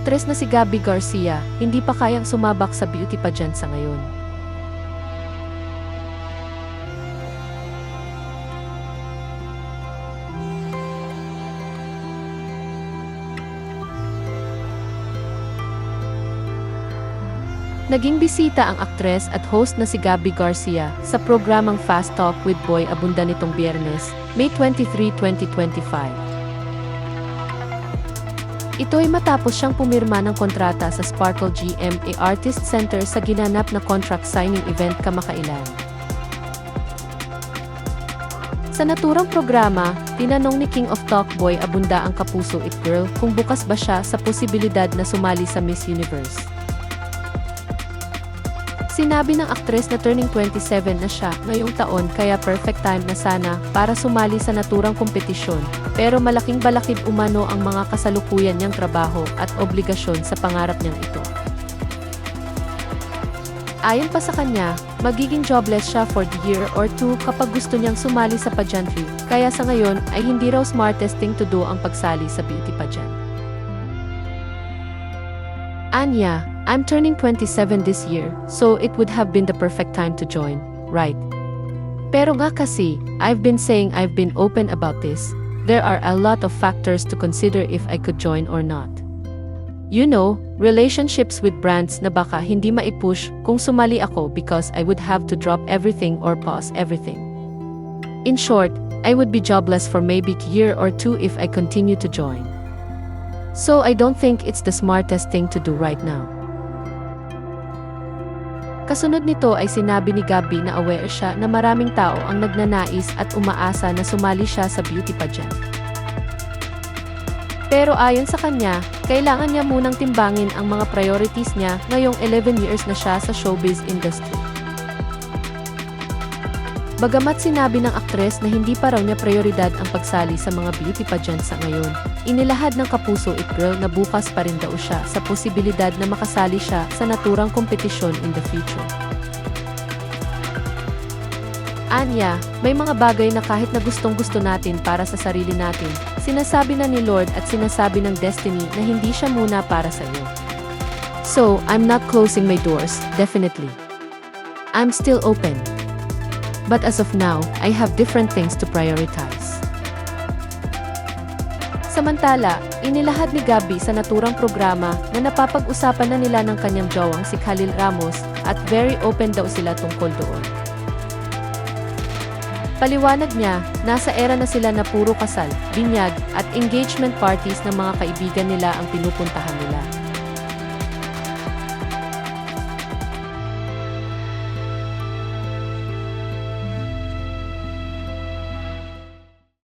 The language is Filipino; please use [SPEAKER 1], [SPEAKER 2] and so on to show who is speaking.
[SPEAKER 1] aktres na si Gabby Garcia, hindi pa kayang sumabak sa beauty pageant sa ngayon. Naging bisita ang aktres at host na si Gabby Garcia sa programang Fast Talk with Boy Abunda nitong Biyernes, May 23, 2025. Ito ay matapos siyang pumirma ng kontrata sa Sparkle GMA Artist Center sa ginanap na contract signing event kamakailan. Sa naturang programa, tinanong ni King of Talk Boy Abunda ang Kapuso It Girl kung bukas ba siya sa posibilidad na sumali sa Miss Universe. Sinabi ng aktres na turning 27 na siya ngayong taon kaya perfect time na sana para sumali sa naturang kompetisyon, pero malaking balakid umano ang mga kasalukuyan niyang trabaho at obligasyon sa pangarap niyang ito. Ayon pa sa kanya, magiging jobless siya for the year or two kapag gusto niyang sumali sa pageantry, kaya sa ngayon ay hindi raw smartest thing to do ang pagsali sa beauty pageant. Anya, I'm turning 27 this year, so it would have been the perfect time to join, right? Pero nga kasi, I've been saying I've been open about this. There are a lot of factors to consider if I could join or not. You know, relationships with brands na baka hindi maipush kung sumali ako because I would have to drop everything or pause everything. In short, I would be jobless for maybe a year or two if I continue to join. So I don't think it's the smartest thing to do right now. Kasunod nito ay sinabi ni Gabby na aware siya na maraming tao ang nagnanais at umaasa na sumali siya sa beauty pageant. Pero ayon sa kanya, kailangan niya munang timbangin ang mga priorities niya ngayong 11 years na siya sa showbiz industry. Bagamat sinabi ng aktres na hindi pa raw niya prioridad ang pagsali sa mga beauty pageant sa ngayon, inilahad ng Kapuso It Girl na bukas pa rin daw siya sa posibilidad na makasali siya sa naturang kompetisyon in the future. Anya, may mga bagay na kahit na gustong-gusto natin para sa sarili natin, sinasabi na ni Lord at sinasabi ng Destiny na hindi siya muna para sa iyo. So, I'm not closing my doors, definitely. I'm still open. But as of now, I have different things to prioritize. Samantala, inilahad ni Gabby sa naturang programa na napapag-usapan na nila ng kanyang jowang si Khalil Ramos at very open daw sila tungkol doon. Paliwanag niya, nasa era na sila na puro kasal, binyag, at engagement parties ng mga kaibigan nila ang pinupuntahan nila.